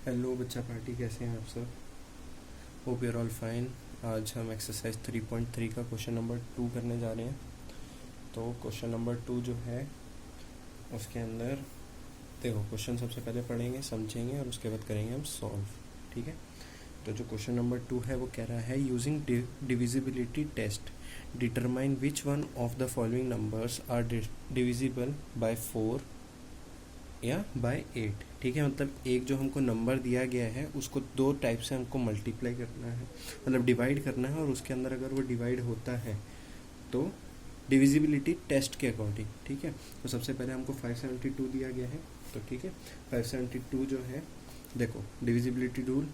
Hello बच्चा party, कैसे हैं आप सब? Hope you're all fine. आज हम एक्सरसाइज 3.3 का क्वेश्चन नंबर 2 करने जा रहे हैं। तो क्वेश्चन नंबर 2 जो है उसके अंदर देखो, क्वेश्चन सबसे पहले पढ़ेंगे, समझेंगे और उसके बाद करेंगे हम सॉल्व। ठीक है। तो जो क्वेश्चन नंबर 2 है वो कह रहा है, using divisibility test determine which one of the following numbers are divisible by 4 या बाय 8। ठीक है, मतलब एक जो हमको नंबर दिया गया है उसको दो टाइप से हमको मल्टीप्लाई करना है, मतलब डिवाइड करना है, और उसके अंदर अगर वो डिवाइड होता है तो डिविजिबिलिटी टेस्ट के अकॉर्डिंग। ठीक है। तो सबसे पहले हमको 572 दिया गया है। तो ठीक है, 572 जो है, देखो डिविजिबिलिटी रूल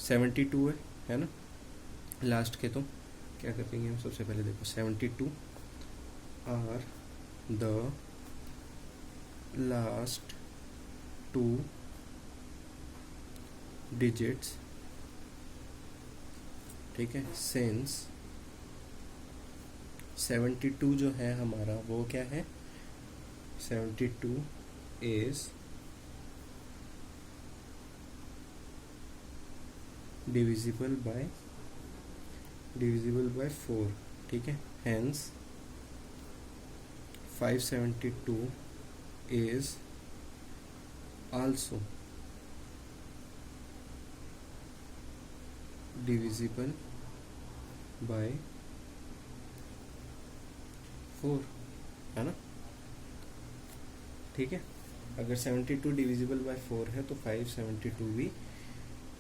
72 है ना लास्ट के। तो क्या करेंगे हम, सबसे पहले देखो 72 आर द लास्ट 2 डिजिट्स। ठीक है, सिंस 72 जो है हमारा वो क्या है, 72 इज डिविजिबल बाय 4। ठीक है, hence 572 is also divisible by 4, है ना। ठीक है, अगर 72 डिविजिबल बाय 4 है तो 572 भी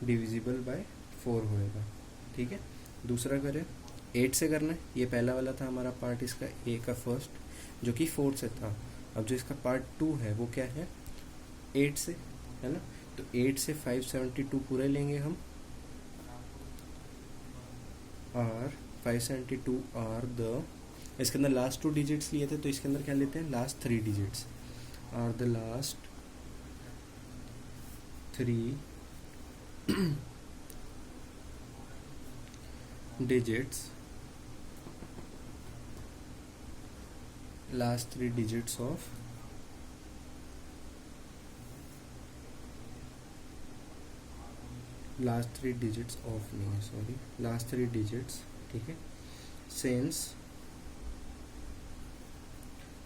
डिविजिबल बाय 4 होएगा। ठीक है, दूसरा करें 8 से करना है। ये पहला वाला था हमारा पार्ट, इसका ए का फर्स्ट जो कि 4 से था। अब जो इसका पार्ट 2 है वो क्या है, 8 से, है ना। तो 8 से 572 पूरे लेंगे हम, और 572 आर द, इसके अंदर लास्ट 2 डिजिट्स लिए थे तो इसके अंदर क्या लेते हैं, last 3 digits are the last 3 digits, last 3 digits of last 3 digits of नहीं है, सॉरी, last 3 digits। ठीक है, since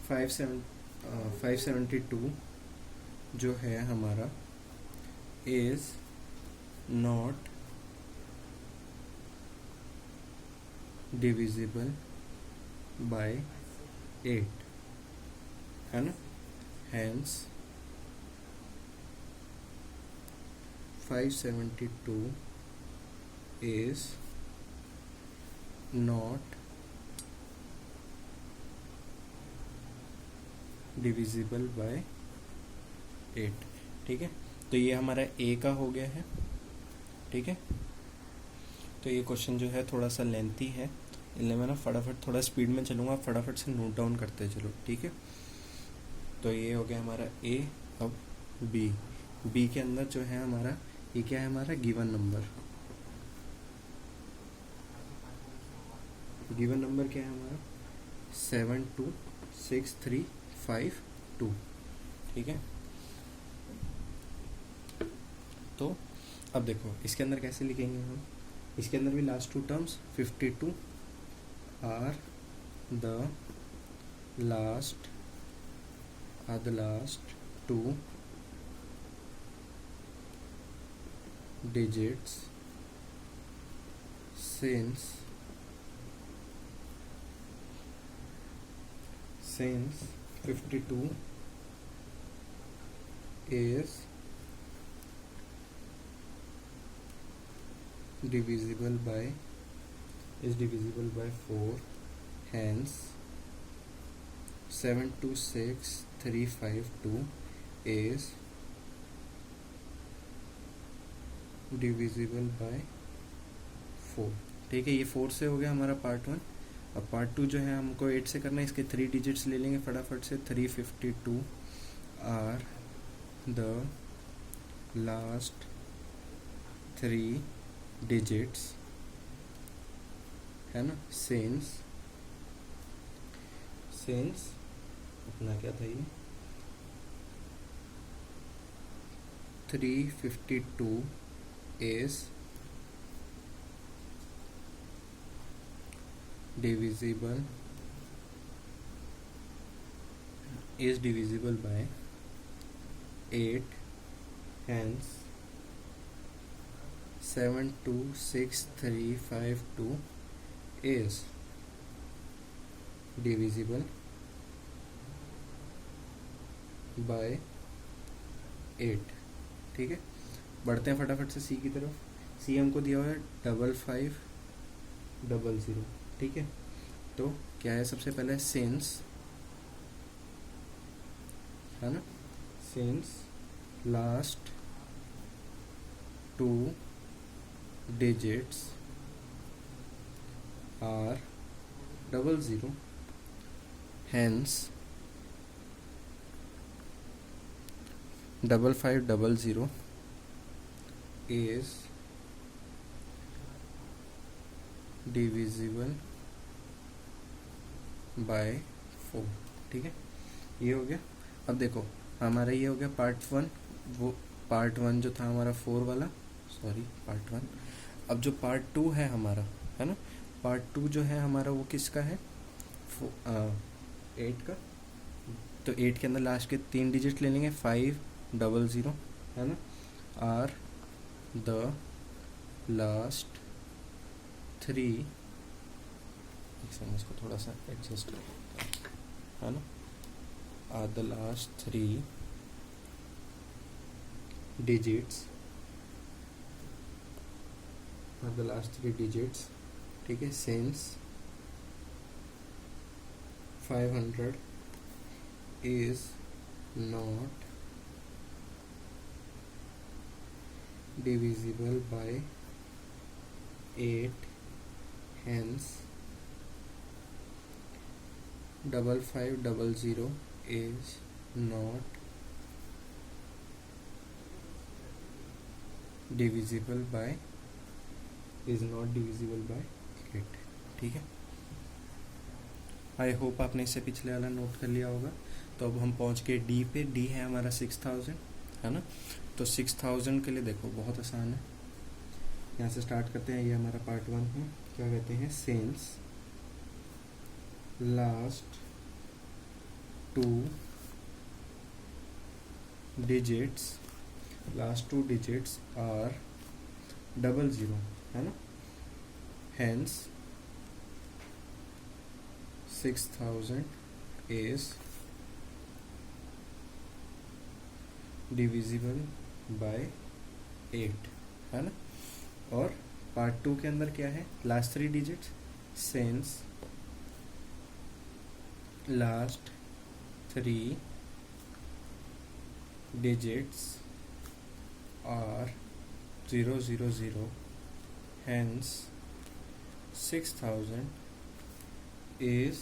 572 जो है हमारा is not divisible by 8, है ना। hence 572 is not divisible by 8। ठीक है, तो ये हमारा ए का हो गया है। ठीक है, तो ये क्वेश्चन जो है थोड़ा सा लेंथी है, इसलिए मैं ना फटाफट थोड़ा स्पीड में चलूँगा, फटाफट से नोट डाउन करते चलो। ठीक है, तो ये हो गया हमारा ए। अब बी के अंदर जो है हमारा, ये क्या है हमारा गिवन नंबर क्या है हमारा, 726352। ठीक है, तो अब देखो इसके अंदर कैसे लिखेंगे हम, इसके अंदर भी last 2 terms 52 are the last 2 digits since 52 is divisible by 4, hence 726352 is divisible by 4। ठीक है, ये 4 से हो गया हमारा पार्ट 1। अब पार्ट 2 जो है हमको 8 से करना है, इसके 3 डिजिट्स ले लेंगे फटाफट से। 352 आर द लास्ट 3 डिजिट्स, है ना। सिंस अपना क्या था ये, 352 is divisible by 8, hence 726,352 is divisible by 8। ठीक है, बढ़ते हैं फटाफट से सी की तरफ। सी हमको दिया हुआ है 5500। ठीक है, तो क्या है, सबसे पहले सिंस, है ना, since last 2 digits are 00, hence 5500 is divisible by 4। ठीक है, ये हो गया। अब देखो हमारा ये हो गया पार्ट 1, वो पार्ट 1 जो था हमारा 4 वाला, सॉरी पार्ट 1। अब जो पार्ट 2 है हमारा, है ना, पार्ट 2 जो है हमारा वो किसका है, 8 का। तो 8 के अंदर लास्ट के 3 डिजिट ले लेंगे, 500, है ना, आर द लास्ट 3, इसको थोड़ा सा एडजस्ट कर, है ना, are the last 3 digits, are the last 3 digits। ठीक है, since 500 is not divisible by 8, hence 5500 is not divisible by 8। ठीक है, आई होप आपने इससे पिछले वाला नोट कर लिया होगा। तो अब हम पहुंच गए डी पे। डी है हमारा 6000, है ना। तो 6000 के लिए देखो बहुत आसान है, यहाँ से स्टार्ट करते हैं। ये हमारा पार्ट 1 है, क्या कहते हैं, सिंस लास्ट 2 digits are 00, है ना, hence 6000 is divisible by 8, है ना। और पार्ट 2 के अंदर क्या है, last 3 digits, since last 3 digits are 000, hence 6000 is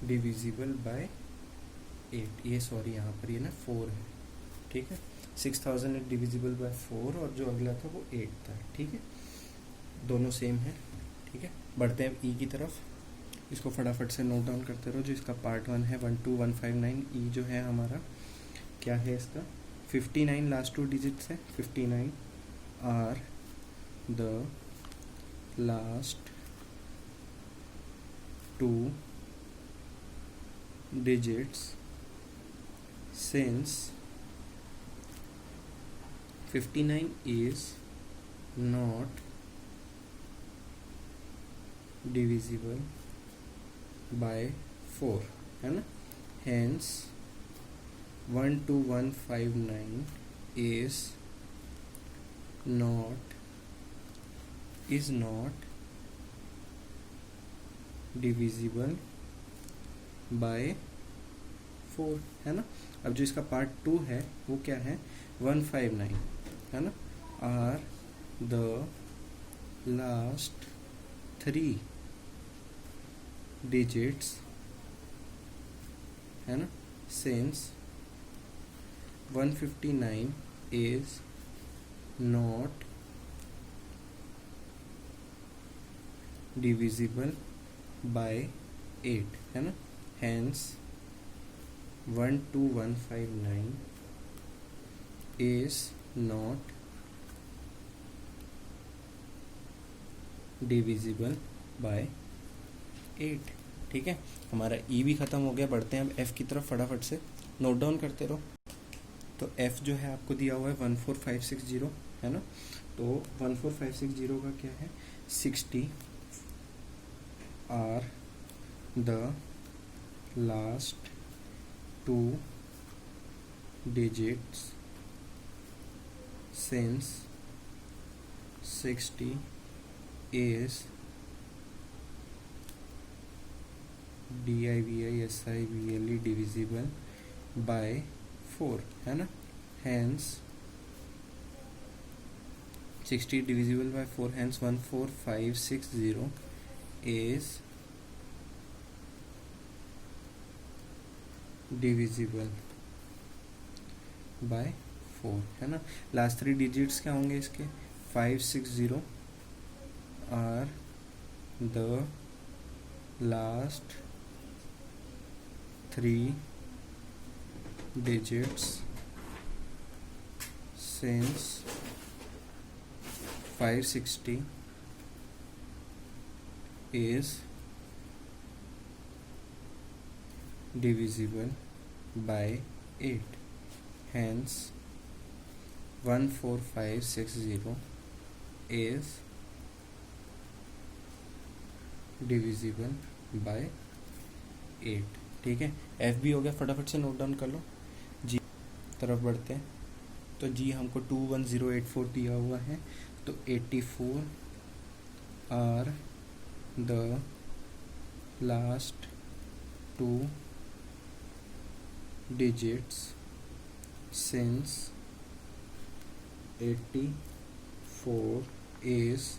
divisible by 8। ये सॉरी यहाँ पर ये ना 4 है, ठीक है। 6000 is divisible by 4 और जो अगला था वो 8 था, ठीक है, दोनों सेम है, ठीक है। बढ़ते हैं ई की तरफ, इसको फटाफट से नोट डाउन करते रहो। जो इसका पार्ट 1 है 12159, ई जो है हमारा क्या है, इसका 59 लास्ट 2 डिजिट्स है, 59 are the last 2 digits since 59 is not divisible by 4, है ना, hence 12159 is not divisible by 4, है ना। अब जो इसका पार्ट 2 है वो क्या है, 159, है ना, आर द लास्ट 3 digits, है ना, since 159 is not divisible by 8, है ना, hence 12159 is not divisible by 8। ठीक है, हमारा ई भी ख़त्म हो गया। बढ़ते हैं अब एफ़ की तरफ, फटाफट से नोट डाउन करते रहो। तो एफ़ जो है आपको दिया हुआ है 14560, है ना। तो 14560 का क्या है, 60 are the last 2 digits since 60 is divisible divisible by 4, है ना। hence 60 divisible by 4, hence 14560 is divisible by 4, है ना। लास्ट 3 डिजिट्स क्या होंगे इसके, 560 are the last 3 digits since 560 is divisible by 8, hence 14560 is divisible by 8। ठीक है, एफ भी हो गया, फटाफट से नोट डाउन कर लो। जी तरफ बढ़ते हैं। तो जी हमको 21084 दिया हुआ है, तो 84 are the last 2 digits since 84 is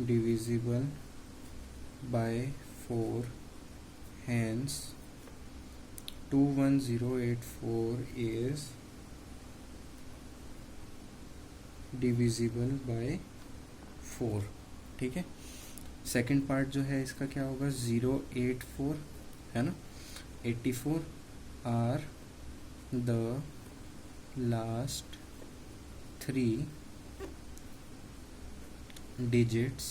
divisible by 4, hence 21084 is divisible by 4। ठीक है, सेकंड पार्ट जो है इसका क्या होगा, 084, है ना। 84 आर द लास्ट 3 digits,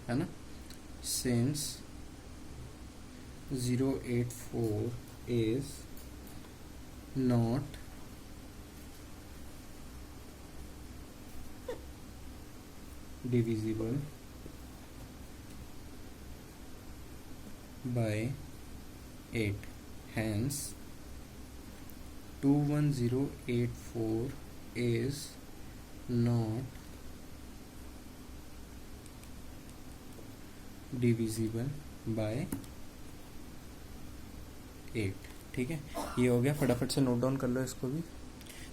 है ना, since 084 is not divisible by 8, hence 21084 is not divisible by 8। ठीक है, ये हो गया, फटाफट से नोट डाउन कर लो इसको भी।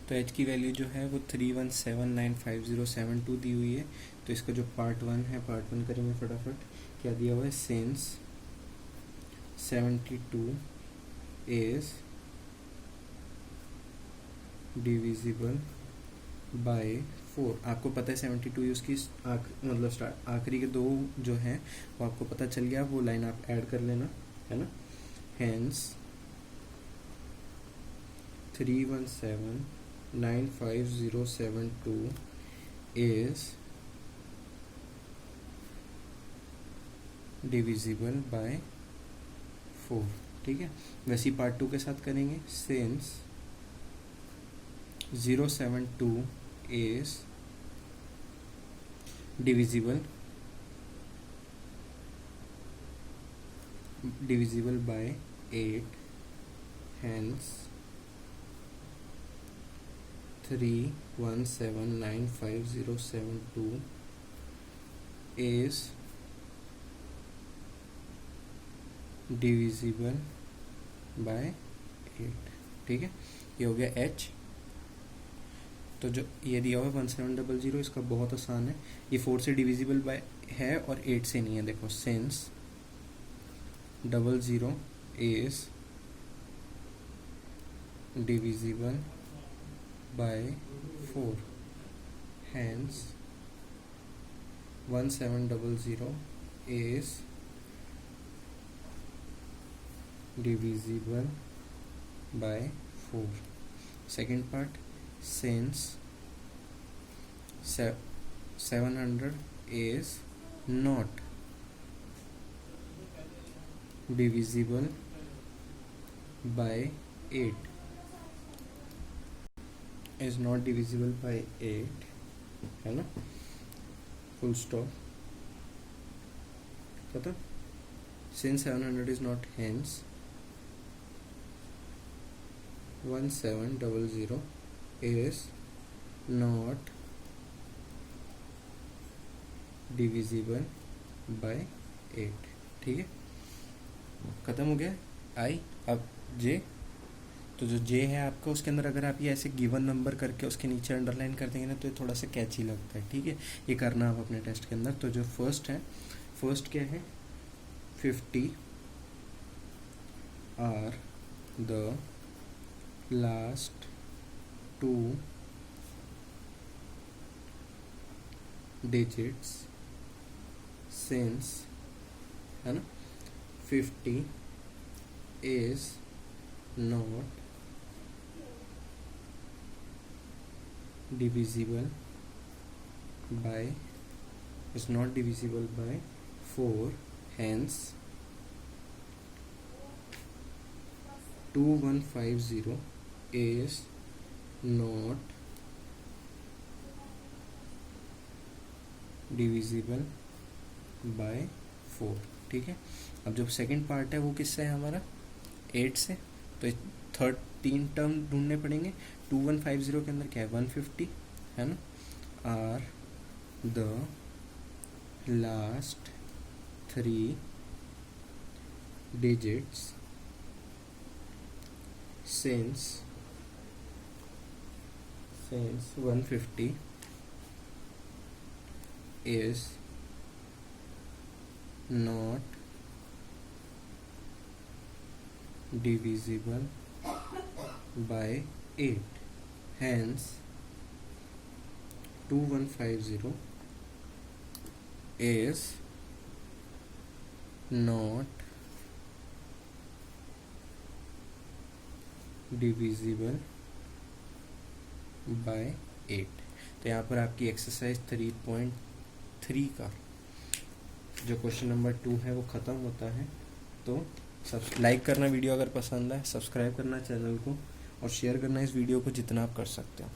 तो एच की वैल्यू जो है वो 3179507 दी हुई है। तो इसका जो पार्ट 1 है, पार्ट 1 करेंगे फटाफट। क्या दिया हुआ है, सिंस 72 is divisible by 4। आपको पता है 72 यूज़ की मतलब स्टार्ट आखिरी के 2 जो हैं वो आपको पता चल गया, वो लाइन आप ऐड कर लेना, है ना। hence 3179507 is divisible by 4। ठीक है, वैसे पार्ट 2 के साथ करेंगे। Since 072 is divisible by 8, hence 3179507 is divisible by 8। ठीक है, ये हो गया एच। तो जो ये दिया हुआ है 1700, इसका बहुत आसान है, ये 4 से डिविजिबल बाय है और 8 से नहीं है। देखो, since 00 is divisible by 4, hence 1700 is divisible by 4. Second part, since 700 is not divisible by 8, is not divisible by 8, है ना, full stop, खत्म. Since 700 is not, hence 1700 is not divisible by 8. ठीक है, खत्म हो गया. आई, अब जे, तो जो जे है आपका, उसके अंदर अगर आप ये ऐसे गिवन नंबर करके उसके नीचे अंडरलाइन कर देंगे ना, तो ये थोड़ा सा कैची लगता है. ठीक है, ये करना आप अपने टेस्ट के अंदर. तो जो फर्स्ट है, फर्स्ट क्या है, 50 are the last 2 digits since, है ना, 50 is not divisible by, is not divisible by 4, hence 2150 is not divisible by 4. ठीक है, अब जब सेकंड पार्ट है वो किससे है हमारा, 8 से, तो थर्ड 3 टर्म ढूंढने पड़ेंगे. 2150 के अंदर क्या है, 150, है ना, are the last 3 digits since 150 is not divisible by 8, hence 2150 is not divisible by 8. तो यहाँ पर आपकी एक्सरसाइज 3.3 का जो क्वेश्चन नंबर 2 है वो ख़त्म होता है. तो सब लाइक करना वीडियो अगर पसंद है, सब्सक्राइब करना चैनल को, और शेयर करना इस वीडियो को जितना आप कर सकते हो.